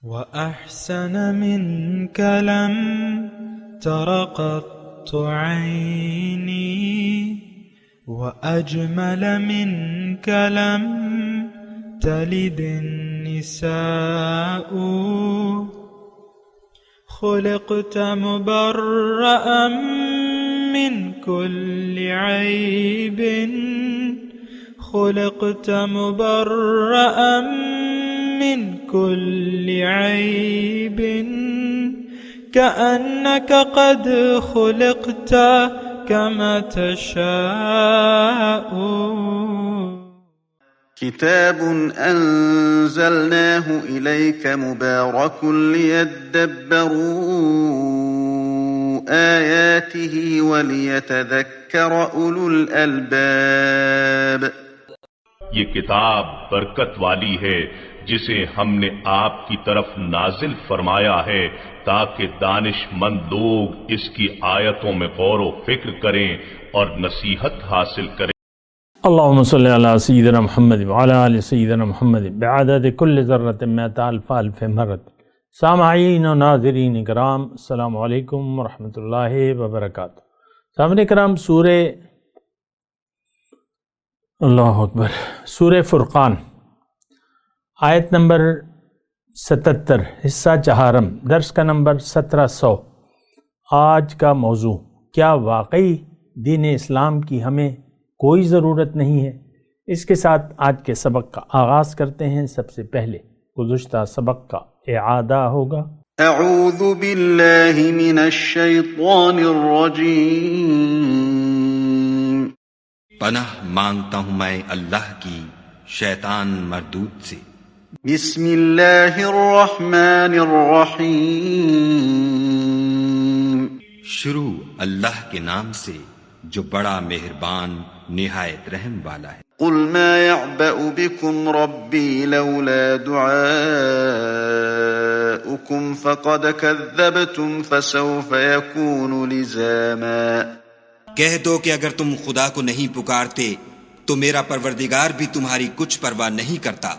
وأحسن منك لم تر قط عيني وأجمل منك لم تلد النساء خلقت مبرأ من كل عيب خلقت مبرأ من كل عيب كأنك قد خلقت كما تشاء. كتاب أنزلناه إليك مبارك ليدبروا آياته وليتذكر أولو الألباب. یہ کتاب برکت والی ہے جسے ہم نے آپ کی طرف نازل فرمایا ہے تاکہ دانش مند لوگ اس کی آیتوں میں غور و فکر کریں اور نصیحت حاصل کریں. اللہم صلی علی سیدنا محمد وعلی آل سیدنا محمد بعدد کل ذرۃ مئۃ الف الف مرۃ. سامعین و ناظرین کرام، السلام علیکم ورحمۃ اللہ وبرکاتہ. سامعین کرام، اللہ اکبر، سورہ فرقان آیت نمبر 77، حصہ چہارم، درس کا نمبر 1700. آج کا موضوع: کیا واقعی دین اسلام کی ہمیں کوئی ضرورت نہیں ہے؟ اس کے ساتھ آج کے سبق کا آغاز کرتے ہیں. سب سے پہلے گزشتہ سبق کا اعادہ ہوگا. اعوذ باللہ من الشیطان الرجیم. پناہ مانگتا ہوں میں اللہ کی شیطان مردود سے. بسم اللہ الرحمن الرحیم. شروع اللہ کے نام سے جو بڑا مہربان نہایت رحم والا ہے. قل ما يعبأ بكم ربي لولا دعاؤكم فقد كذبتم فسوف يكون لزاما. کہہ دو کہ اگر تم خدا کو نہیں پکارتے تو میرا پروردگار بھی تمہاری کچھ پرواہ نہیں کرتا.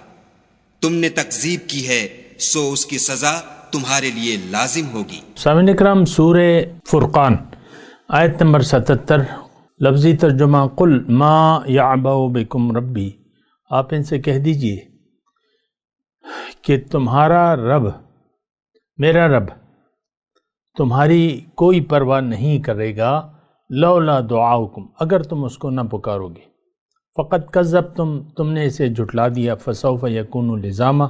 تم نے تکذیب کی ہے سو اس کی سزا تمہارے لیے لازم ہوگی. سامعین اکرام، سورہ فرقان آیت نمبر 77، لفظی ترجمہ: قل ما یعبأ بکم ربی. آپ ان سے کہہ دیجئے کہ تمہارا رب، میرا رب، تمہاری کوئی پرواہ نہیں کرے گا لولا دعاؤکم، اگر تم اس کو نہ پکارو گے. فقط کذبتم، تم نے اسے جھٹلا دیا. فسوف یکون لزاما،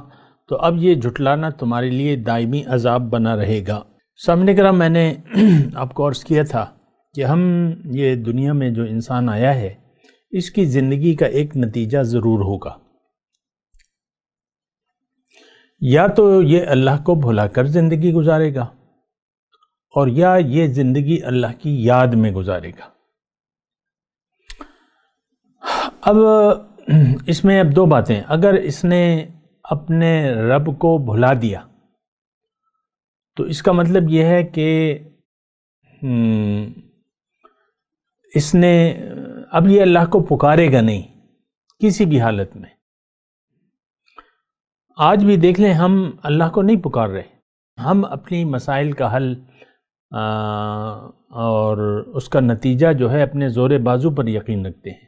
تو اب یہ جھٹلانا تمہارے لیے دائمی عذاب بنا رہے گا. سامنے کرام، میں نے آپ کو عرض کیا تھا کہ ہم یہ دنیا میں جو انسان آیا ہے اس کی زندگی کا ایک نتیجہ ضرور ہوگا. یا تو یہ اللہ کو بھلا کر زندگی گزارے گا، اور یا یہ زندگی اللہ کی یاد میں گزارے گا. اب اس میں دو باتیں. اگر اس نے اپنے رب کو بھلا دیا تو اس کا مطلب یہ ہے کہ اس نے اب یہ اللہ کو پکارے گا نہیں کسی بھی حالت میں. آج بھی دیکھ لیں، ہم اللہ کو نہیں پکار رہے. ہم اپنی مسائل کا حل اور اس کا نتیجہ جو ہے اپنے زور بازو پر یقین رکھتے ہیں.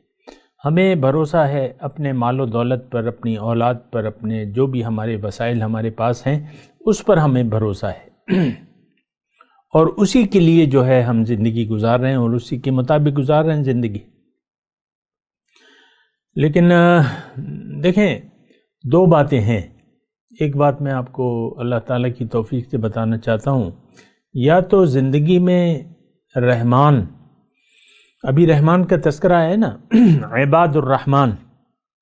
ہمیں بھروسہ ہے اپنے مال و دولت پر، اپنی اولاد پر، اپنے جو بھی ہمارے وسائل ہمارے پاس ہیں اس پر ہمیں بھروسہ ہے، اور اسی کے لیے جو ہے ہم زندگی گزار رہے ہیں اور اسی کے مطابق گزار رہے ہیں زندگی. لیکن دیکھیں، دو باتیں ہیں. ایک بات میں آپ کو اللہ تعالیٰ کی توفیق سے بتانا چاہتا ہوں. یا تو زندگی میں رحمان، ابھی رحمان کا تذکرہ ہے نا، عباد الرحمن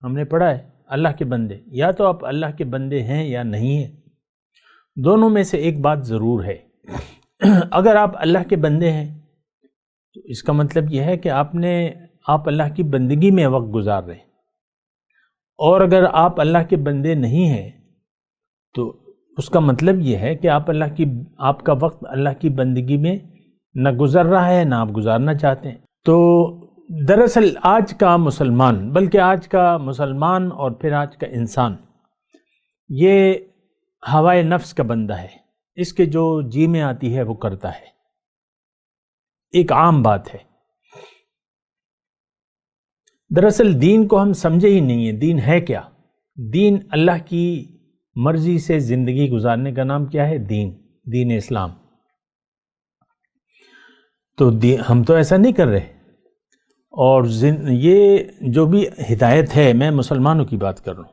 ہم نے پڑھا ہے، اللہ کے بندے. یا تو آپ اللہ کے بندے ہیں یا نہیں ہیں. دونوں میں سے ایک بات ضرور ہے. اگر آپ اللہ کے بندے ہیں تو اس کا مطلب یہ ہے کہ آپ اللہ کی بندگی میں وقت گزار رہے ہیں. اور اگر آپ اللہ کے بندے نہیں ہیں تو اس کا مطلب یہ ہے کہ آپ کا وقت اللہ کی بندگی میں نہ گزر رہا ہے نہ آپ گزارنا چاہتے ہیں. تو دراصل آج کا مسلمان، بلکہ آج کا مسلمان اور پھر آج کا انسان، یہ ہوائے نفس کا بندہ ہے، اس کے جو جی میں آتی ہے وہ کرتا ہے، ایک عام بات ہے۔ دراصل دین کو ہم سمجھے ہی نہیں ہیں۔ دین ہے کیا؟ دین اللہ کی مرضی سے زندگی گزارنے کا نام کیا ہے؟ دین اسلام۔ تو ہم تو ایسا نہیں کر رہے، اور یہ جو بھی ہدایت ہے، میں مسلمانوں کی بات کر رہا ہوں،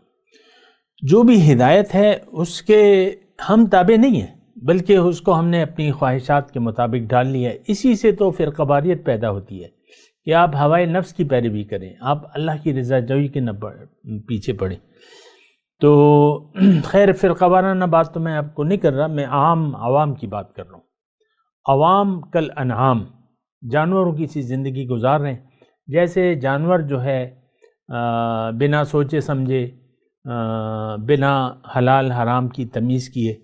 جو بھی ہدایت ہے اس کے ہم تابع نہیں ہیں، بلکہ اس کو ہم نے اپنی خواہشات کے مطابق ڈال لیا ہے۔ اسی سے تو فرقہ واریت پیدا ہوتی ہے کہ آپ ہوائے نفس کی پیروی کریں، آپ اللہ کی رضا جوئی کے نہ پیچھے پڑیں۔ تو خیر، فرقہ وارانہ بات تو میں آپ کو نہیں کر رہا، میں عوام کی بات کر رہا ہوں۔ عوام کل انعام، جانوروں کی سی زندگی گزار رہے ہیں۔ جیسے جانور جو ہے بنا سوچے سمجھے، بنا حلال حرام کی تمیز کیے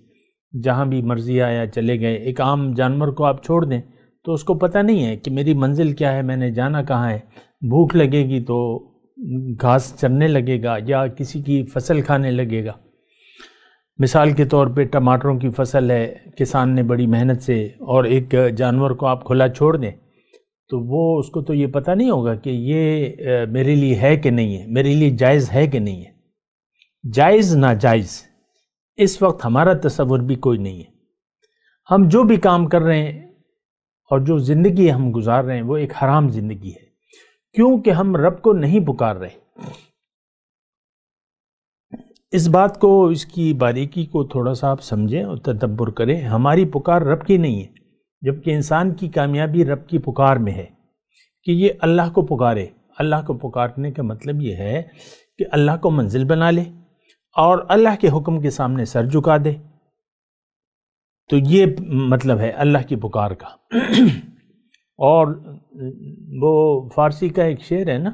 جہاں بھی مرضی آیا چلے گئے۔ ایک عام جانور کو آپ چھوڑ دیں تو اس کو پتہ نہیں ہے کہ میری منزل کیا ہے، میں نے جانا کہاں ہے۔ بھوک لگے گی تو گھاس چرنے لگے گا یا کسی کی فصل کھانے لگے گا۔ مثال کے طور پہ ٹماٹروں کی فصل ہے، کسان نے بڑی محنت سے، اور ایک جانور کو آپ کھلا چھوڑ دیں تو وہ اس کو تو یہ پتہ نہیں ہوگا کہ یہ میرے لیے ہے کہ نہیں ہے، میرے لیے جائز ہے کہ نہیں ہے۔ جائز ناجائز اس وقت ہمارا تصور بھی کوئی نہیں ہے۔ ہم جو بھی کام کر رہے ہیں اور جو زندگی ہم گزار رہے ہیں وہ ایک حرام زندگی ہے، کیونکہ ہم رب کو نہیں پکار رہے۔ اس بات کو، اس کی باریکی کو تھوڑا سا آپ سمجھیں اور تدبر کریں۔ ہماری پکار رب کی نہیں ہے، جبکہ انسان کی کامیابی رب کی پکار میں ہے کہ یہ اللہ کو پکارے۔ اللہ کو پکارنے کا مطلب یہ ہے کہ اللہ کو منزل بنا لے اور اللہ کے حکم کے سامنے سر جھکا دے۔ تو یہ مطلب ہے اللہ کی پکار کا۔ اور وہ فارسی کا ایک شعر ہے نا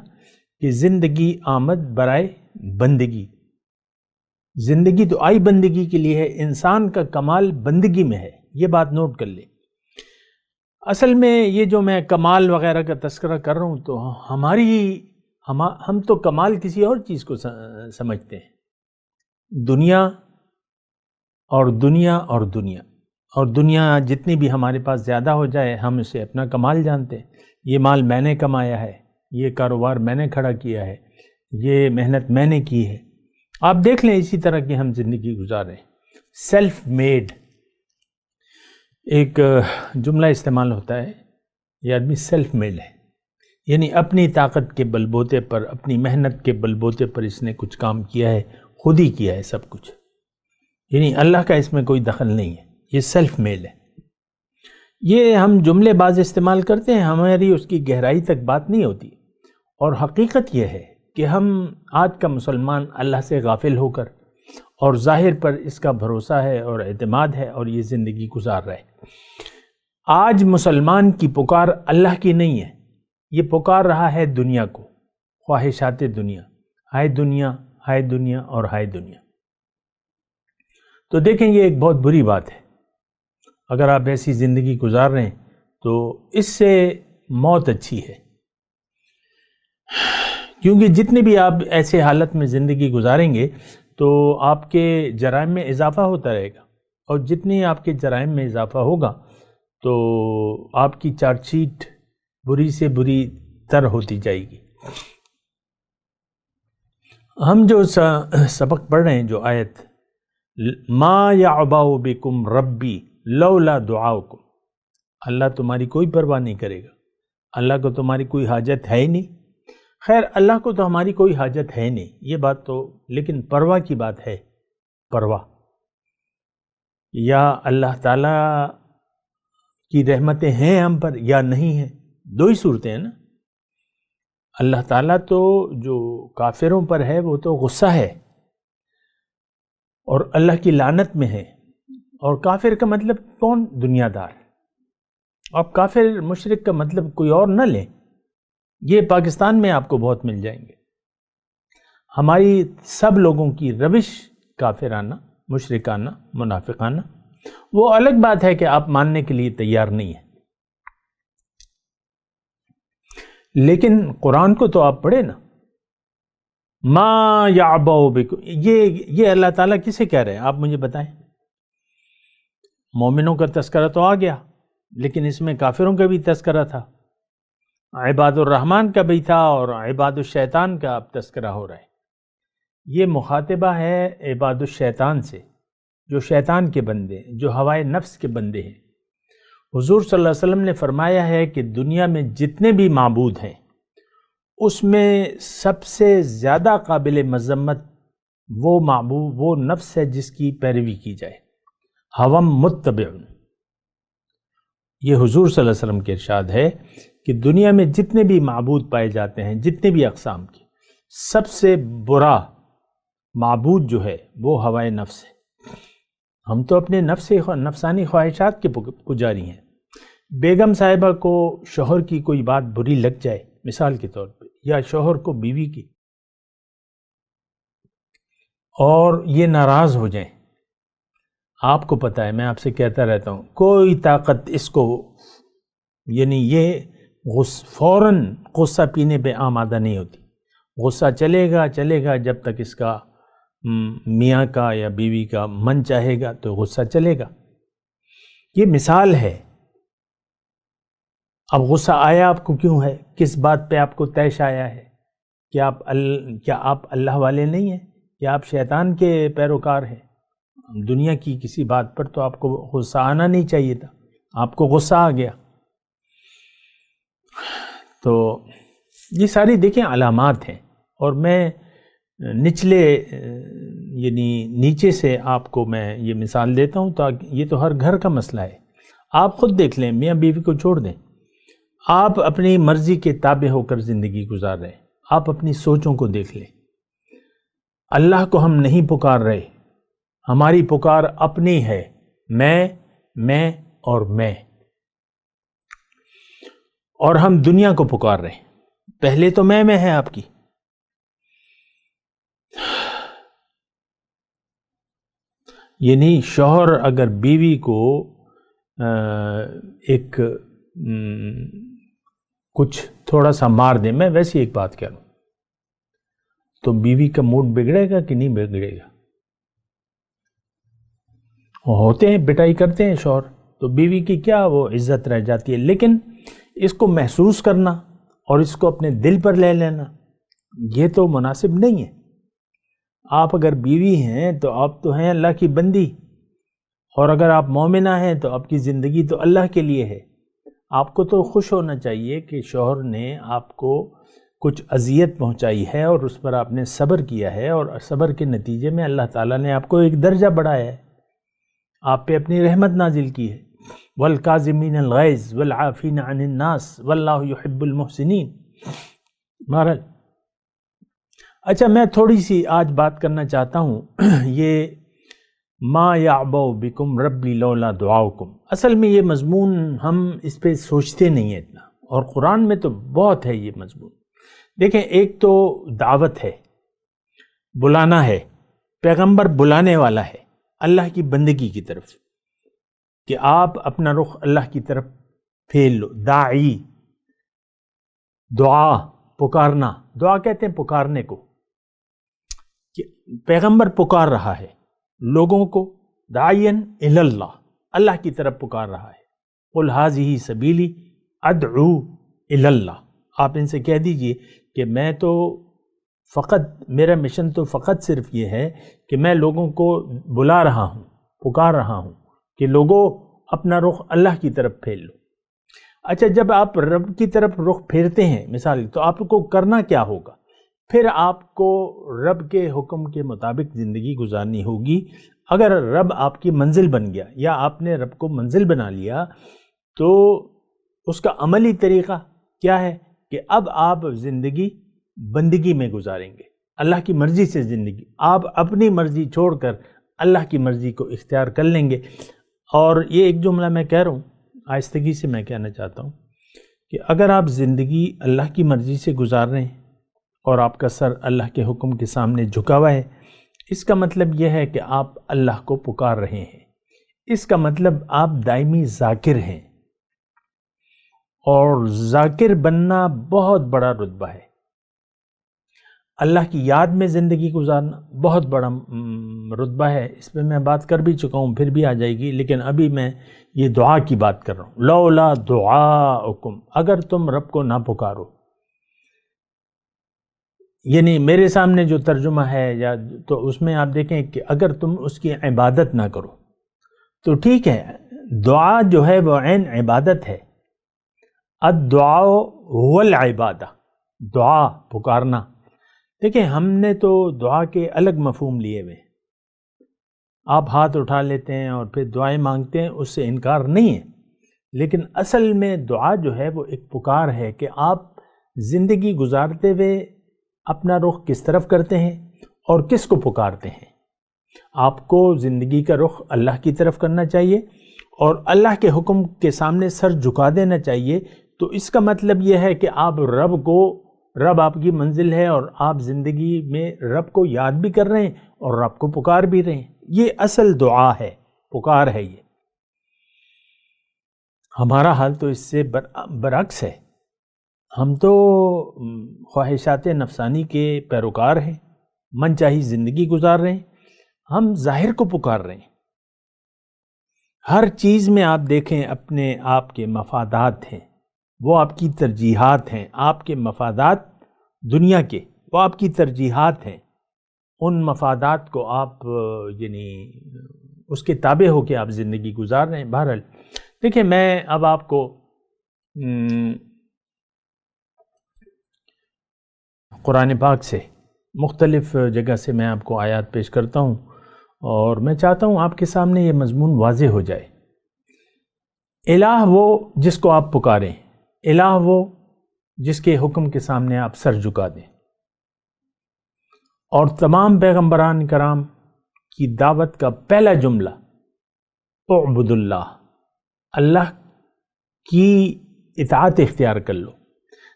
کہ زندگی آمد برائے بندگی، زندگی تو آئی بندگی کے لیے ہے، انسان کا کمال بندگی میں ہے۔ یہ بات نوٹ کر لے۔ اصل میں یہ جو میں کمال وغیرہ کا تذکرہ کر رہا ہوں تو ہم تو کمال کسی اور چیز کو سمجھتے ہیں، دنیا اور دنیا اور دنیا اور دنیا جتنی بھی ہمارے پاس زیادہ ہو جائے ہم اسے اپنا کمال جانتے ہیں۔ یہ مال میں نے کمایا ہے، یہ کاروبار میں نے کھڑا کیا ہے، یہ محنت میں نے کی ہے۔ آپ دیکھ لیں اسی طرح کی ہم زندگی گزار رہے ہیں۔ سیلف میڈ ایک جملہ استعمال ہوتا ہے، یہ آدمی سیلف میڈ ہے، یعنی اپنی طاقت کے بل بوتے پر، اپنی محنت کے بل بوتے پر اس نے کچھ کام کیا ہے، خود ہی کیا ہے سب کچھ، یعنی اللہ کا اس میں کوئی دخل نہیں ہے۔ یہ سیلف میڈ ہے۔ یہ ہم جملے باز استعمال کرتے ہیں، ہماری اس کی گہرائی تک بات نہیں ہوتی، اور حقیقت یہ ہے کہ ہم آج کا مسلمان اللہ سے غافل ہو کر اور ظاہر پر اس کا بھروسہ ہے اور اعتماد ہے اور یہ زندگی گزار رہا ہے۔ آج مسلمان کی پکار اللہ کی نہیں ہے، یہ پکار رہا ہے دنیا کو، خواہشات دنیا، ہائے دنیا، ہائے دنیا اور ہائے دنیا۔ تو دیکھیں یہ ایک بہت بری بات ہے۔ اگر آپ ایسی زندگی گزار رہے ہیں تو اس سے موت اچھی ہے، کیونکہ جتنے بھی آپ ایسے حالت میں زندگی گزاریں گے تو آپ کے جرائم میں اضافہ ہوتا رہے گا، اور جتنی آپ کے جرائم میں اضافہ ہوگا تو آپ کی چارج شیٹ بری سے بری تر ہوتی جائے گی۔ ہم جو سبق پڑھ رہے ہیں، جو آیت ما یعبأ بکم ربی لولا دعاؤکم، اللہ تمہاری کوئی پرواہ نہیں کرے گا، اللہ کو تمہاری کوئی حاجت ہے ہی نہیں۔ خیر، اللہ کو تو ہماری کوئی حاجت ہے نہیں، یہ بات تو، لیکن پرواہ کی بات ہے۔ پرواہ، یا اللہ تعالیٰ کی رحمتیں ہیں ہم پر یا نہیں ہیں، دو ہی صورتیں ہیں نا۔ اللہ تعالیٰ تو جو کافروں پر ہے وہ تو غصہ ہے اور اللہ کی لعنت میں ہے، اور کافر کا مطلب کون؟ دنیا دار۔ آپ کافر مشرک کا مطلب کوئی اور نہ لیں، یہ پاکستان میں آپ کو بہت مل جائیں گے۔ ہماری سب لوگوں کی روش کافرانہ، مشرکانہ، منافقانہ، وہ الگ بات ہے کہ آپ ماننے کے لیے تیار نہیں ہیں، لیکن قرآن کو تو آپ پڑھیں نا۔ ما یعبأ بکم، یہ اللہ تعالیٰ کسے کہہ رہے ہیں؟ آپ مجھے بتائیں۔ مومنوں کا تذکرہ تو آ گیا، لیکن اس میں کافروں کا بھی تذکرہ تھا، عباد الرحمن کا بھی تھا اور عباد الشیطان کا اب تذکرہ ہو رہا ہے۔ یہ مخاطبہ ہے عباد الشیطان سے، جو شیطان کے بندے ہیں، جو ہوائے نفس کے بندے ہیں۔ حضور صلی اللہ علیہ وسلم نے فرمایا ہے کہ دنیا میں جتنے بھی معبود ہیں اس میں سب سے زیادہ قابل مذمت وہ معبود، وہ نفس ہے جس کی پیروی کی جائے، ہوم متبع۔ یہ حضور صلی اللہ علیہ وسلم کے ارشاد ہے کہ دنیا میں جتنے بھی معبود پائے جاتے ہیں، جتنے بھی اقسام کے، سب سے برا معبود جو ہے وہ ہوائے نفس ہے۔ ہم تو اپنے نفسانی خواہشات کے پجاری ہیں۔ بیگم صاحبہ کو شوہر کی کوئی بات بری لگ جائے مثال کے طور پہ، یا شوہر کو بیوی کی، اور یہ ناراض ہو جائیں، آپ کو پتہ ہے، میں آپ سے کہتا رہتا ہوں، کوئی طاقت اس کو، یعنی یہ فوراً غصہ پینے پہ آمادہ نہیں ہوتی۔ غصہ چلے گا جب تک اس کا میاں کا یا بیوی کا من چاہے گا تو غصہ چلے گا۔ یہ مثال ہے۔ اب غصہ آیا آپ کو کیوں ہے؟ کس بات پہ آپ کو طیش آیا ہے؟ کیا آپ اللہ والے نہیں ہیں؟ کیا آپ شیطان کے پیروکار ہیں؟ دنیا کی کسی بات پر تو آپ کو غصہ آنا نہیں چاہیے تھا، آپ کو غصہ آ گیا۔ تو یہ ساری دیکھیں علامات ہیں، اور میں نچلے یعنی نیچے سے آپ کو میں یہ مثال دیتا ہوں تاکہ یہ تو ہر گھر کا مسئلہ ہے۔ آپ خود دیکھ لیں، میاں بیوی کو چھوڑ دیں، آپ اپنی مرضی کے تابع ہو کر زندگی گزار رہے ہیں، آپ اپنی سوچوں کو دیکھ لیں۔ اللہ کو ہم نہیں پکار رہے، ہماری پکار اپنی ہے، میں اور میں، اور ہم دنیا کو پکار رہے ہیں۔ پہلے تو میں ہے آپ کی۔ یعنی شوہر اگر بیوی کو ایک کچھ تھوڑا سا مار دے، میں ویسی ایک بات کہہ رہا ہوں، تو بیوی کا موڈ بگڑے گا کہ نہیں بگڑے گا؟ ہوتے ہیں پٹائی کرتے ہیں شوہر، تو بیوی کی کیا وہ عزت رہ جاتی ہے۔ لیکن اس کو محسوس کرنا اور اس کو اپنے دل پر لے لینا، یہ تو مناسب نہیں ہے۔ آپ اگر بیوی ہیں تو آپ تو ہیں اللہ کی بندی، اور اگر آپ مومنہ ہیں تو آپ کی زندگی تو اللہ کے لیے ہے۔ آپ کو تو خوش ہونا چاہیے کہ شوہر نے آپ کو کچھ اذیت پہنچائی ہے اور اس پر آپ نے صبر کیا ہے، اور صبر کے نتیجے میں اللہ تعالیٰ نے آپ کو ایک درجہ بڑھایا ہے، آپ پہ اپنی رحمت نازل کی ہے۔ وَالْكَاظِمِينَ الْغَيْظَ وَالْعَافِينَ عَنِ النَّاسِ وَاللَّهُ يُحِبُّ الْمُحْسِنِينَ۔ اچھا، میں تھوڑی سی آج بات کرنا چاہتا ہوں، یہ ما یعبأ بکم ربی لولا دعاؤکم۔ اصل میں یہ مضمون ہم اس پہ سوچتے نہیں ہیں اتنا، اور قرآن میں تو بہت ہے یہ مضمون۔ دیکھیں، ایک تو دعوت ہے، بلانا ہے، پیغمبر بلانے والا ہے اللہ کی بندگی کی طرف، کہ آپ اپنا رخ اللہ کی طرف پھیر لو۔ داعی، دعا، پکارنا، دعا کہتے ہیں پکارنے کو، کہ پیغمبر پکار رہا ہے لوگوں کو، داعین الی اللہ، اللہ کی طرف پکار رہا ہے۔ قل ھذہ سبیلی ادعو الی اللہ، آپ ان سے کہہ دیجئے کہ میں تو فقط، میرا مشن تو فقط صرف یہ ہے کہ میں لوگوں کو بلا رہا ہوں، پکار رہا ہوں کہ لوگوں اپنا رخ اللہ کی طرف پھیر لو۔ اچھا، جب آپ رب کی طرف رخ پھیرتے ہیں مثال، تو آپ کو کرنا کیا ہوگا؟ پھر آپ کو رب کے حکم کے مطابق زندگی گزارنی ہوگی۔ اگر رب آپ کی منزل بن گیا، یا آپ نے رب کو منزل بنا لیا، تو اس کا عملی طریقہ کیا ہے کہ اب آپ زندگی بندگی میں گزاریں گے، اللہ کی مرضی سے زندگی، آپ اپنی مرضی چھوڑ کر اللہ کی مرضی کو اختیار کر لیں گے۔ اور یہ ایک جملہ میں کہہ رہا ہوں، آہستگی سے میں کہنا چاہتا ہوں کہ اگر آپ زندگی اللہ کی مرضی سے گزار رہے ہیں اور آپ کا سر اللہ کے حکم کے سامنے جھکا ہوا ہے، اس کا مطلب یہ ہے کہ آپ اللہ کو پکار رہے ہیں، اس کا مطلب آپ دائمی ذاکر ہیں، اور ذاکر بننا بہت بڑا رتبہ ہے۔ اللہ کی یاد میں زندگی گزارنا بہت بڑا رتبہ ہے، اس پہ میں بات کر بھی چکا ہوں، پھر بھی آ جائے گی، لیکن ابھی میں یہ دعا کی بات کر رہا ہوں. لولا دعاؤکم، اگر تم رب کو نہ پکارو، یعنی میرے سامنے جو ترجمہ ہے یا تو اس میں آپ دیکھیں کہ اگر تم اس کی عبادت نہ کرو تو ٹھیک ہے، دعا جو ہے وہ عین عبادت ہے. الدعاء هو العبادہ، دعا پکارنا. دیکھیں ہم نے تو دعا کے الگ مفہوم لیے ہوئے، آپ ہاتھ اٹھا لیتے ہیں اور پھر دعائیں مانگتے ہیں، اس سے انکار نہیں ہے، لیکن اصل میں دعا جو ہے وہ ایک پکار ہے کہ آپ زندگی گزارتے ہوئے اپنا رخ کس طرف کرتے ہیں اور کس کو پکارتے ہیں. آپ کو زندگی کا رخ اللہ کی طرف کرنا چاہیے اور اللہ کے حکم کے سامنے سر جھکا دینا چاہیے. تو اس کا مطلب یہ ہے کہ آپ رب آپ کی منزل ہے اور آپ زندگی میں رب کو یاد بھی کر رہے ہیں اور رب کو پکار بھی رہے ہیں. یہ اصل دعا ہے، پکار ہے. یہ ہمارا حال تو اس سے برعکس ہے. ہم تو خواہشات نفسانی کے پیروکار ہیں، من چاہی زندگی گزار رہے ہیں. ہم ظاہر کو پکار رہے ہیں. ہر چیز میں آپ دیکھیں اپنے آپ کے مفادات ہیں، وہ آپ کی ترجیحات ہیں. آپ کے مفادات دنیا کے وہ آپ کی ترجیحات ہیں. ان مفادات کو آپ یعنی اس کے تابع ہو کے آپ زندگی گزار رہے ہیں. بہرحال دیکھیں میں اب آپ کو قرآن پاک سے مختلف جگہ سے میں آپ کو آیات پیش کرتا ہوں اور میں چاہتا ہوں آپ کے سامنے یہ مضمون واضح ہو جائے. الہ وہ جس کو آپ پکاریں، الہ وہ جس کے حکم کے سامنے آپ سر جھکا دیں. اور تمام پیغمبران کرام کی دعوت کا پہلا جملہ اعبد اللہ، اللہ کی اطاعت اختیار کر لو.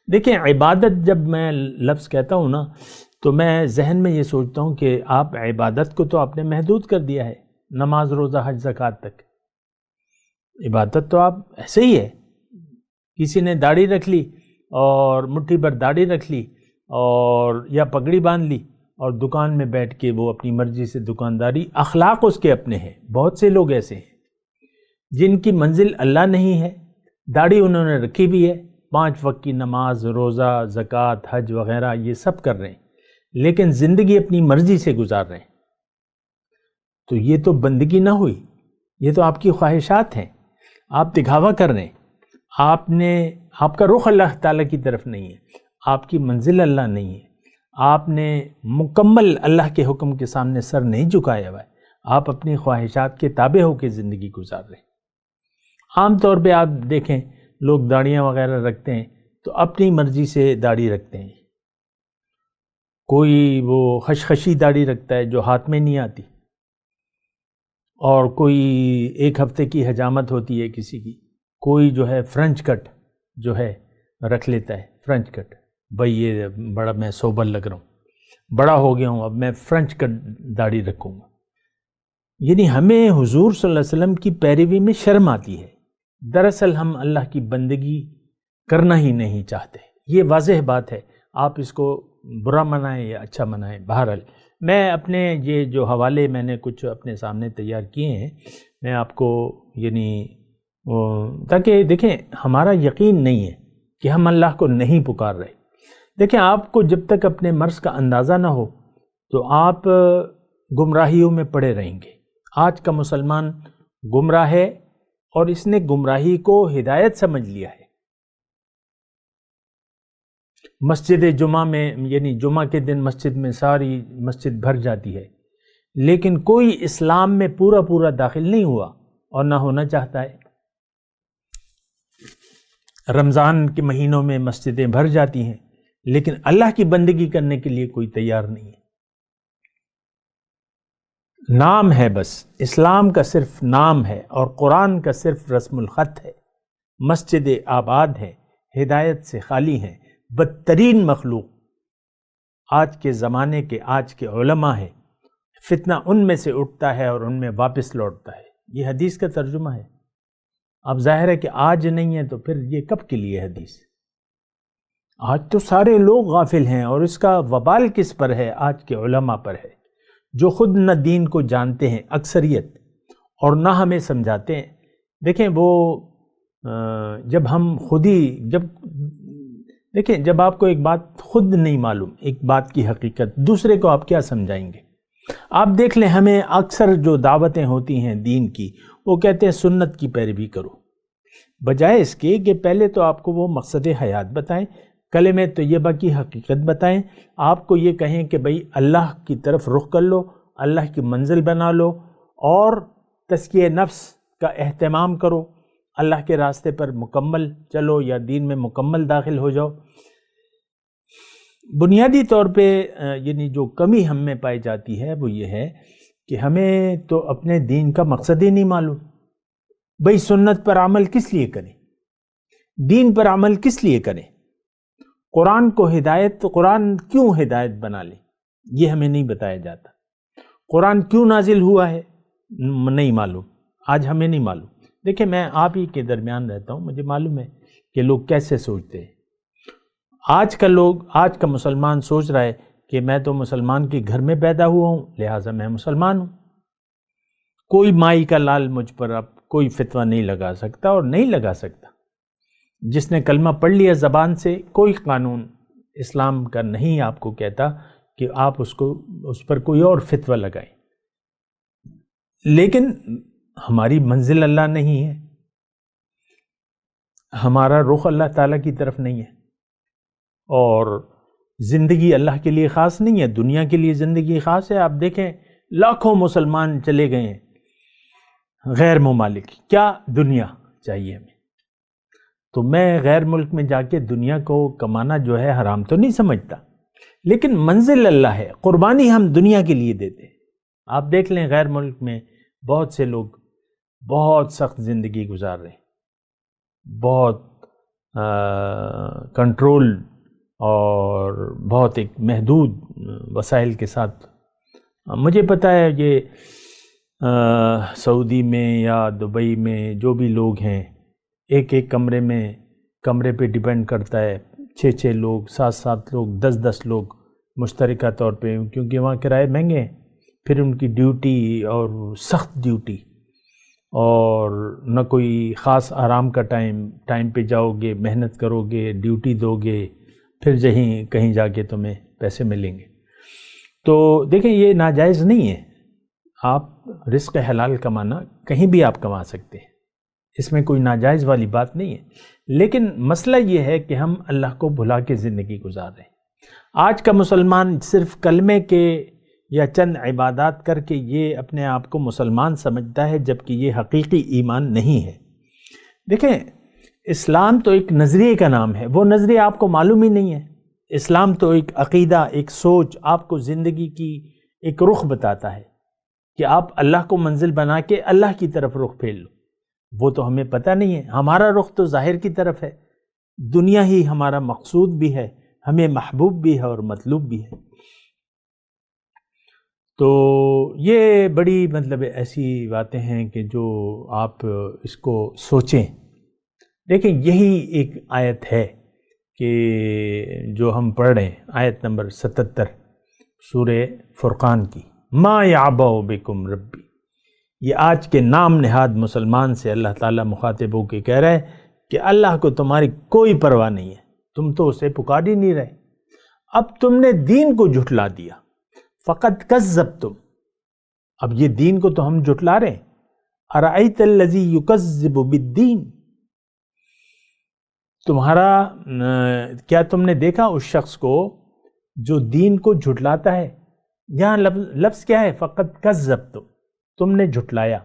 دیکھیں عبادت جب میں لفظ کہتا ہوں نا تو میں ذہن میں یہ سوچتا ہوں کہ آپ عبادت کو تو آپ نے محدود کر دیا ہے، نماز روزہ حج زکوٰۃ تک. عبادت تو آپ ایسے ہی ہے. کسی نے داڑھی رکھ لی اور مٹھی بھر داڑھی رکھ لی اور یا پگڑی باندھ لی اور دکان میں بیٹھ کے وہ اپنی مرضی سے دکانداری. اخلاق اس کے اپنے ہیں. بہت سے لوگ ایسے ہیں جن کی منزل اللہ نہیں ہے، داڑھی انہوں نے رکھی بھی ہے، 5 وقت کی نماز روزہ زکوٰۃ حج وغیرہ یہ سب کر رہے ہیں، لیکن زندگی اپنی مرضی سے گزار رہے ہیں. تو یہ تو بندگی نہ ہوئی، یہ تو آپ کی خواہشات ہیں. آپ دکھاوا کر رہے ہیں. آپ کا رخ اللہ تعالیٰ کی طرف نہیں ہے، آپ کی منزل اللہ نہیں ہے. آپ نے مکمل اللہ کے حکم کے سامنے سر نہیں جھکایا ہوا ہے. آپ اپنی خواہشات کے تابع ہو کے زندگی گزار رہے ہیں. عام طور پہ آپ دیکھیں لوگ داڑیاں وغیرہ رکھتے ہیں تو اپنی مرضی سے داڑھی رکھتے ہیں. کوئی وہ خشخشی داڑھی رکھتا ہے جو ہاتھ میں نہیں آتی، اور کوئی 1 ہفتے کی حجامت ہوتی ہے کسی کی. کوئی جو ہے فرنچ کٹ جو ہے رکھ لیتا ہے. فرنچ کٹ، بھائی یہ بڑا میں سوبر لگ رہا ہوں، بڑا ہو گیا ہوں، اب میں فرنچ کٹ داڑھی رکھوں گا. یعنی ہمیں حضور صلی اللہ علیہ وسلم کی پیروی میں شرم آتی ہے. دراصل ہم اللہ کی بندگی کرنا ہی نہیں چاہتے. یہ واضح بات ہے. آپ اس کو برا منائیں یا اچھا منائیں. بہرحال میں اپنے یہ جو حوالے میں نے کچھ اپنے سامنے تیار کیے ہیں میں آپ کو یعنی تاکہ دیکھیں ہمارا یقین نہیں ہے کہ ہم اللہ کو نہیں پکار رہے. دیکھیں آپ کو جب تک اپنے مرض کا اندازہ نہ ہو تو آپ گمراہیوں میں پڑے رہیں گے. آج کا مسلمان گمراہ ہے اور اس نے گمراہی کو ہدایت سمجھ لیا ہے. مسجد جمعہ میں یعنی جمعہ کے دن مسجد میں ساری مسجد بھر جاتی ہے، لیکن کوئی اسلام میں پورا داخل نہیں ہوا اور نہ ہونا چاہتا ہے. رمضان کے مہینوں میں مسجدیں بھر جاتی ہیں لیکن اللہ کی بندگی کرنے کے لیے کوئی تیار نہیں ہے. نام ہے بس، اسلام کا صرف نام ہے اور قرآن کا صرف رسم الخط ہے. مسجد آباد ہے، ہدایت سے خالی ہیں. بدترین مخلوق آج کے زمانے کے آج کے علماء ہیں. فتنہ ان میں سے اٹھتا ہے اور ان میں واپس لوٹتا ہے. یہ حدیث کا ترجمہ ہے. اب ظاہر ہے کہ آج نہیں ہے تو پھر یہ کب کے لیے حدیث؟ آج تو سارے لوگ غافل ہیں، اور اس کا وبال کس پر ہے؟ آج کے علماء پر ہے، جو خود نہ دین کو جانتے ہیں اکثریت، اور نہ ہمیں سمجھاتے ہیں۔ دیکھیں وہ جب ہم خود ہی دیکھیں جب آپ کو ایک بات خود نہیں معلوم، ایک بات کی حقیقت، دوسرے کو آپ کیا سمجھائیں گے؟ آپ دیکھ لیں، ہمیں اکثر جو دعوتیں ہوتی ہیں دین کی، وہ کہتے ہیں سنت کی پیروی کرو، بجائے اس کے کہ پہلے تو آپ کو وہ مقصد حیات بتائیں، کلمہ طیبہ کی حقیقت بتائیں، آپ کو یہ کہیں کہ بھئی اللہ کی طرف رخ کر لو، اللہ کی منزل بنا لو، اور تزکیہ نفس کا اہتمام کرو، اللہ کے راستے پر مکمل چلو یا دین میں مکمل داخل ہو جاؤ۔ بنیادی طور پہ یعنی جو کمی ہم میں پائی جاتی ہے وہ یہ ہے کہ ہمیں تو اپنے دین کا مقصد ہی نہیں معلوم۔ بھئی سنت پر عمل کس لیے کریں؟ دین پر عمل کس لیے کریں؟ قرآن کو قرآن کیوں ہدایت بنا لیں؟ یہ ہمیں نہیں بتایا جاتا۔ قرآن کیوں نازل ہوا ہے؟ نہیں معلوم، آج ہمیں نہیں معلوم۔ دیکھیں میں آپ ہی کے درمیان رہتا ہوں، مجھے معلوم ہے کہ لوگ کیسے سوچتے ہیں۔ آج کا مسلمان سوچ رہا ہے کہ میں تو مسلمان کے گھر میں پیدا ہوا ہوں، لہٰذا میں مسلمان ہوں، کوئی مائی کا لال مجھ پر اب کوئی فتویٰ نہیں لگا سکتا، اور نہیں لگا سکتا۔ جس نے کلمہ پڑھ لیا زبان سے، کوئی قانون اسلام کا نہیں آپ کو کہتا کہ آپ اس پر کوئی اور فتویٰ لگائیں۔ لیکن ہماری منزل اللہ نہیں ہے، ہمارا رخ اللہ تعالیٰ کی طرف نہیں ہے، اور زندگی اللہ کے لیے خاص نہیں ہے، دنیا کے لیے زندگی خاص ہے۔ آپ دیکھیں لاکھوں مسلمان چلے گئے ہیں غیر ممالک، کیا دنیا چاہیے ہمیں؟ تو میں غیر ملک میں جا کے دنیا کو کمانا جو ہے حرام تو نہیں سمجھتا، لیکن منزل اللہ ہے، قربانی ہم دنیا کے لیے دیتے ہیں۔ آپ دیکھ لیں غیر ملک میں بہت سے لوگ بہت سخت زندگی گزار رہے ہیں، بہت کنٹرول اور بہت ایک محدود وسائل کے ساتھ۔ مجھے پتہ ہے یہ سعودی میں یا دبئی میں جو بھی لوگ ہیں، ایک کمرے پہ ڈیپینڈ کرتا ہے، 6 لوگ، 7 لوگ، 10 لوگ مشترکہ طور پہ، کیونکہ وہاں کرائے مہنگے ہیں، پھر ان کی ڈیوٹی اور سخت ڈیوٹی، اور نہ کوئی خاص آرام کا ٹائم پہ جاؤ گے، محنت کرو گے، ڈیوٹی دو گے، پھر کہیں جا کے تمہیں پیسے ملیں گے۔ تو دیکھیں یہ ناجائز نہیں ہے، آپ رزق حلال کمانا کہیں بھی آپ کما سکتے ہیں، اس میں کوئی ناجائز والی بات نہیں ہے، لیکن مسئلہ یہ ہے کہ ہم اللہ کو بھلا کے زندگی گزار رہے ہیں۔ آج کا مسلمان صرف کلمے کے یا چند عبادات کر کے یہ اپنے آپ کو مسلمان سمجھتا ہے، جبکہ یہ حقیقی ایمان نہیں ہے۔ دیکھیں اسلام تو ایک نظریے کا نام ہے، وہ نظریہ آپ کو معلوم ہی نہیں ہے۔ اسلام تو ایک عقیدہ، ایک سوچ، آپ کو زندگی کی ایک رخ بتاتا ہے کہ آپ اللہ کو منزل بنا کے اللہ کی طرف رخ پھیر لو۔ وہ تو ہمیں پتہ نہیں ہے، ہمارا رخ تو ظاہر کی طرف ہے، دنیا ہی ہمارا مقصود بھی ہے، ہمیں محبوب بھی ہے اور مطلوب بھی ہے۔ تو یہ بڑی ایسی باتیں ہیں کہ جو آپ اس کو سوچیں۔ دیکھیں یہی ایک آیت ہے کہ جو ہم پڑھ رہے ہیں، آیت نمبر 77 سورہ فرقان کی، ما یعبأ بکم ربی۔ یہ آج کے نام نہاد مسلمان سے اللہ تعالیٰ مخاطب ہو کے کہہ رہا ہے کہ اللہ کو تمہاری کوئی پرواہ نہیں ہے، تم تو اسے پکار ہی نہیں رہے، اب تم نے دین کو جھٹلا دیا، فقط کذبتم، اب یہ دین کو تو ہم جھٹلا رہے ہیں۔ ارأیت الذی یکذب بالدین، کیا تم نے دیکھا اس شخص کو جو دین کو جھٹلاتا ہے؟ یہاں لفظ کیا ہے؟ فقط کذبتم، تم نے جھٹلایا۔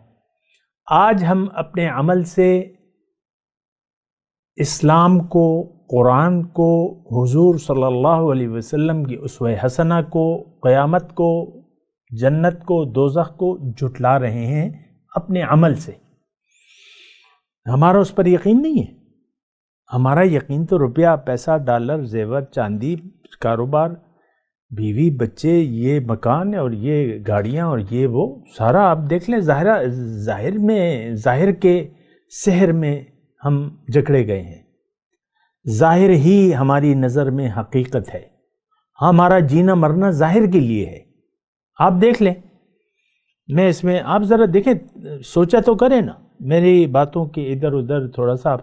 آج ہم اپنے عمل سے اسلام کو، قرآن کو، حضور صلی اللہ علیہ وسلم کی اسوہ حسنہ کو، قیامت کو، جنت کو، دوزخ کو جھٹلا رہے ہیں اپنے عمل سے۔ ہمارا اس پر یقین نہیں ہے۔ ہمارا یقین تو روپیہ، پیسہ، ڈالر، زیور، چاندی، کاروبار، بیوی، بچے، یہ مکان اور یہ گاڑیاں اور یہ وہ سارا آپ دیکھ لیں، ظاہر کے سحر میں ہم جکڑے گئے ہیں۔ ظاہر ہی ہماری نظر میں حقیقت ہے، ہمارا جینا مرنا ظاہر کے لیے ہے۔ آپ دیکھ لیں، میں اس میں آپ ذرا دیکھیں، سوچا تو کریں نا، میری باتوں کے ادھر ادھر تھوڑا سا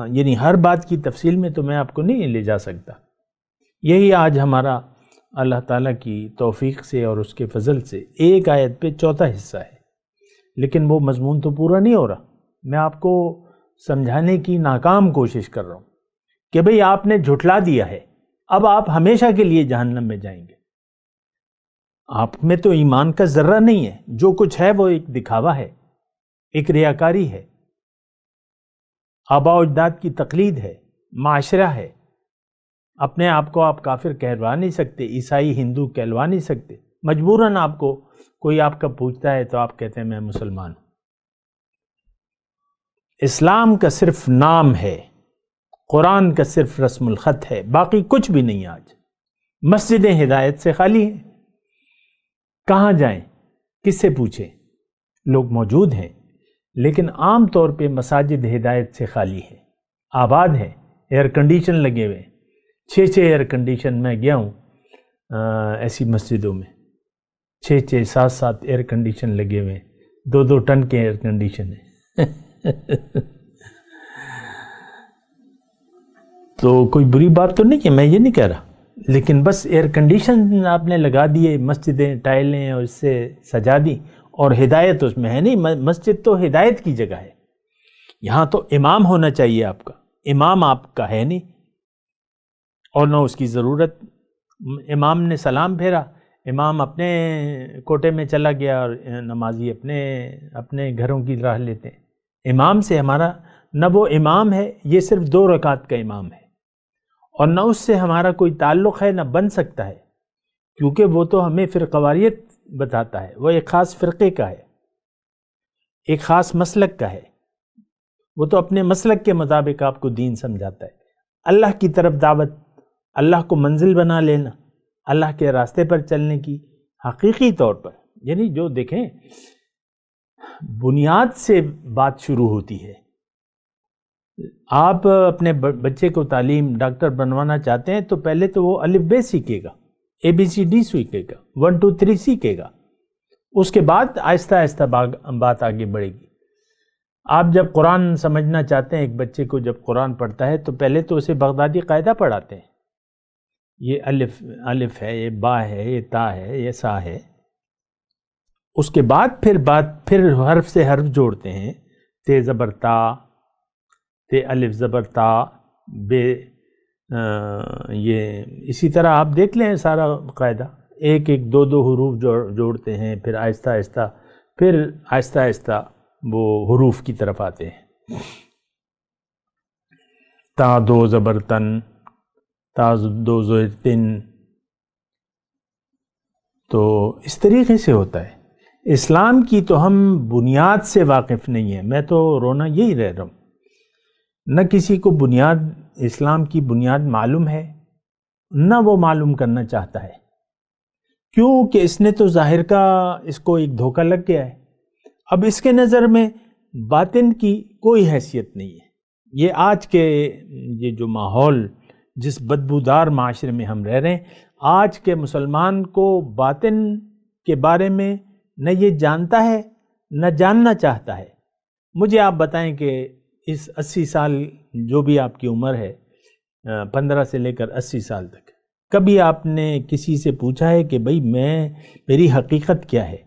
یعنی ہر بات کی تفصیل میں تو میں آپ کو نہیں لے جا سکتا۔ یہی آج ہمارا اللہ تعالیٰ کی توفیق سے اور اس کے فضل سے ایک آیت پہ چوتھا حصہ ہے، لیکن وہ مضمون تو پورا نہیں ہو رہا۔ میں آپ کو سمجھانے کی ناکام کوشش کر رہا ہوں کہ بھئی آپ نے جھٹلا دیا ہے، اب آپ ہمیشہ کے لیے جہنم میں جائیں گے۔ آپ میں تو ایمان کا ذرہ نہیں ہے، جو کچھ ہے وہ ایک دکھاوا ہے، ایک ریاکاری ہے، آباء و اجداد کی تقلید ہے، معاشرہ ہے۔ اپنے آپ کو آپ کافر کہلوا نہیں سکتے، عیسائی ہندو کہلوا نہیں سکتے، مجبوراً آپ کو کوئی آپ کا پوچھتا ہے تو آپ کہتے ہیں میں مسلمان ہوں۔ اسلام کا صرف نام ہے، قرآن کا صرف رسم الخط ہے، باقی کچھ بھی نہیں۔ آج مسجدیں ہدایت سے خالی ہیں، کہاں جائیں، کس سے پوچھیں؟ لوگ موجود ہیں لیکن عام طور پہ مساجد ہدایت سے خالی ہیں، آباد ہیں، ایئر کنڈیشن لگے ہوئے ہیں، 6 ایئر کنڈیشن میں گیا ہوں ایسی مسجدوں میں، 6 7 ایئر کنڈیشن لگے ہوئے ہیں، 2 ٹن کے ایئر کنڈیشن ہیں۔ تو کوئی بری بات تو نہیں ہے، میں یہ نہیں کہہ رہا، لیکن بس ایئر کنڈیشن آپ نے لگا دیے، مسجدیں ٹائلیں اور اس سے سجا دی، اور ہدایت اس میں ہے نہیں۔ مسجد تو ہدایت کی جگہ ہے، یہاں تو امام ہونا چاہیے آپ کا، امام آپ کا ہے نہیں اور نہ اس کی ضرورت۔ امام نے سلام پھیرا، امام اپنے کوٹے میں چلا گیا اور نمازی اپنے گھروں کی راہ لیتے ہیں۔ امام سے ہمارا نہ وہ امام ہے، یہ صرف 2 رکعت کا امام ہے، اور نہ اس سے ہمارا کوئی تعلق ہے، نہ بن سکتا ہے، کیونکہ وہ تو ہمیں فرقواریت بتاتا ہے، وہ ایک خاص فرقے کا ہے، ایک خاص مسلک کا ہے، وہ تو اپنے مسلک کے مطابق آپ کو دین سمجھاتا ہے۔ اللہ کی طرف دعوت، اللہ کو منزل بنا لینا، اللہ کے راستے پر چلنے کی حقیقی طور پر، یعنی جو دیکھیں بنیاد سے بات شروع ہوتی ہے۔ آپ اپنے بچے کو تعلیم ڈاکٹر بنوانا چاہتے ہیں تو پہلے تو وہ الف ب سیکھے گا، ABCD سیکھے گا، 1 2 3 سیکھے گا، اس کے بعد آہستہ آہستہ بات آگے بڑھے گی۔ آپ جب قرآن سمجھنا چاہتے ہیں، ایک بچے کو جب قرآن پڑھتا ہے تو پہلے تو اسے بغدادی قاعدہ پڑھاتے ہیں، یہ الف ہے، یہ با ہے، یہ تا ہے، یہ سا ہے۔ اس کے بعد پھر حرف سے حرف جوڑتے ہیں، تے زبر تا، تے الف زبر تا، بے، یہ اسی طرح آپ دیکھ لیں سارا قاعدہ، 1 1 2 2 حروف جوڑتے ہیں، پھر آہستہ آہستہ وہ حروف کی طرف آتے ہیں۔ تا 2 زبر تن، تا 2 زبر تن، تو اس طریقے سے ہوتا ہے۔ اسلام کی تو ہم بنیاد سے واقف نہیں ہیں، میں تو رونا یہی رہ رہا ہوں، نہ کسی کو بنیاد، اسلام کی بنیاد معلوم ہے، نہ وہ معلوم کرنا چاہتا ہے، کیونکہ اس نے تو ظاہر کا، اس کو ایک دھوکہ لگ گیا ہے۔ اب اس کے نظر میں باطن کی کوئی حیثیت نہیں ہے۔ یہ آج کے یہ جو ماحول، جس بدبودار معاشرے میں ہم رہ رہے ہیں، آج کے مسلمان کو باطن کے بارے میں نہ یہ جانتا ہے نہ جاننا چاہتا ہے۔ مجھے آپ بتائیں کہ اس 80 سال جو بھی آپ کی عمر ہے، 15 سے لے کر 80 سال تک، کبھی آپ نے کسی سے پوچھا ہے کہ بھئی میری حقیقت کیا ہے؟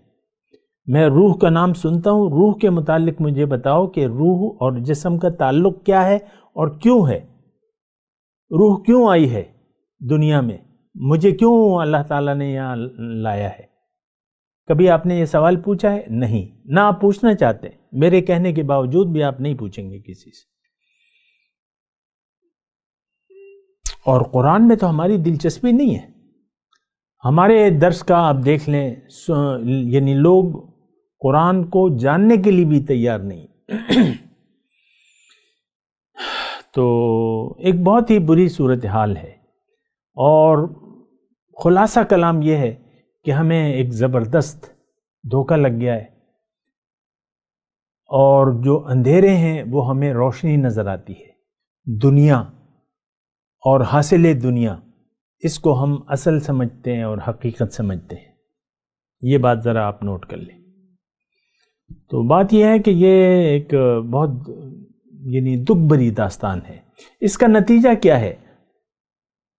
میں روح کا نام سنتا ہوں، روح کے متعلق مجھے بتاؤ کہ روح اور جسم کا تعلق کیا ہے اور کیوں ہے؟ روح کیوں آئی ہے دنیا میں؟ مجھے کیوں اللہ تعالیٰ نے یہاں لایا ہے؟ کبھی آپ نے یہ سوال پوچھا ہے؟ نہیں، نہ آپ پوچھنا چاہتے، میرے کہنے کے باوجود بھی آپ نہیں پوچھیں گے کسی سے۔ اور قرآن میں تو ہماری دلچسپی نہیں ہے۔ ہمارے درس کا آپ دیکھ لیں، یعنی لوگ قرآن کو جاننے کے لیے بھی تیار نہیں۔ تو ایک بہت ہی بری صورتحال ہے، اور خلاصہ کلام یہ ہے کہ ہمیں ایک زبردست دھوکہ لگ گیا ہے، اور جو اندھیرے ہیں وہ ہمیں روشنی نظر آتی ہے، دنیا اور حاصل دنیا، اس کو ہم اصل سمجھتے ہیں اور حقیقت سمجھتے ہیں۔ یہ بات ذرا آپ نوٹ کر لیں۔ تو بات یہ ہے کہ یہ ایک بہت دکھ بھری داستان ہے۔ اس کا نتیجہ کیا ہے؟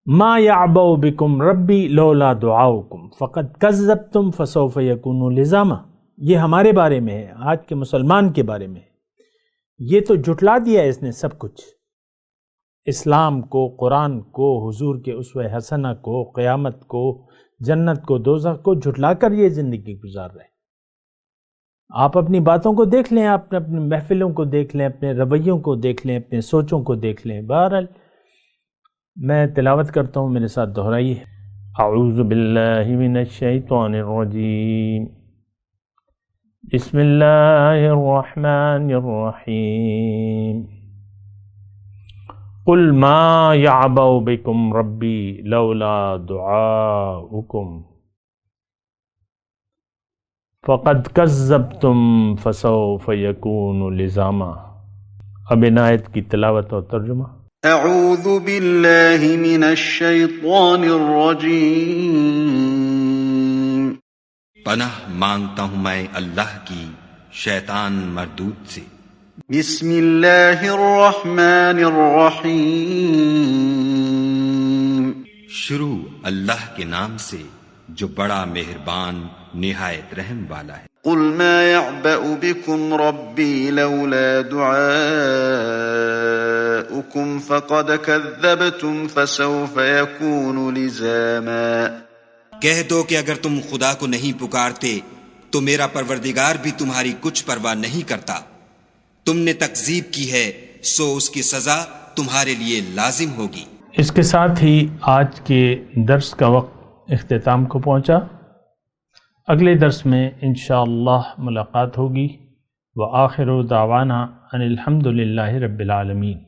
ما یعبأ بکم ربی لولا دعاؤکم فقد کذبتم فسوف یکون لزاما۔ یہ ہمارے بارے میں ہے، آج کے مسلمان کے بارے میں ہے۔ یہ تو جھٹلا دیا اس نے سب کچھ، اسلام کو، قرآن کو، حضور کے اسوہ حسنہ کو، قیامت کو، جنت کو، دوزخ کو جھٹلا کر یہ زندگی گزار رہے ہیں۔ آپ اپنی باتوں کو دیکھ لیں، آپ اپنی محفلوں کو دیکھ لیں، اپنے رویوں کو دیکھ لیں، اپنے سوچوں کو دیکھ لیں۔ بہرحال میں تلاوت کرتا ہوں، میرے ساتھ دہرائیے۔ اعوذ باللہ من الشیطان الرجیم، بسم اللہ الرحمن الرحیم، قل ما یعبأ بکم ربی لولا دعاؤکم فقد کذبتم فسوف یکون لزاما۔ اب ان آیت کی تلاوت اور ترجمہ۔ اعوذ باللہ من الشیطان الرجیم، پناہ مانگتا ہوں میں اللہ کی شیطان مردود سے۔ بسم اللہ الرحمن الرحیم، شروع اللہ کے نام سے جو بڑا مہربان نہایت رحم والا ہے۔ قل ما يعبأ بكم ربي لولا دعاؤكم فقد كذبتم فسوف يكون لزاما۔ کہہ دو کہ اگر تم خدا کو نہیں پکارتے تو میرا پروردگار بھی تمہاری کچھ پرواہ نہیں کرتا۔ تم نے تکذیب کی ہے سو اس کی سزا تمہارے لیے لازم ہوگی۔ اس کے ساتھ ہی آج کے درس کا وقت اختتام کو پہنچا۔ اگلے درس میں انشاءاللہ ملاقات ہوگی۔ وآخر دعوانا ان الحمدللہ رب العالمین۔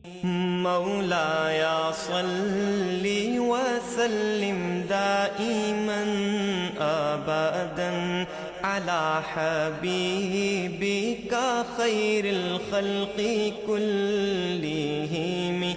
مولاي صل وسلم دائما أبدا على حبيبك خير الخلق كلهم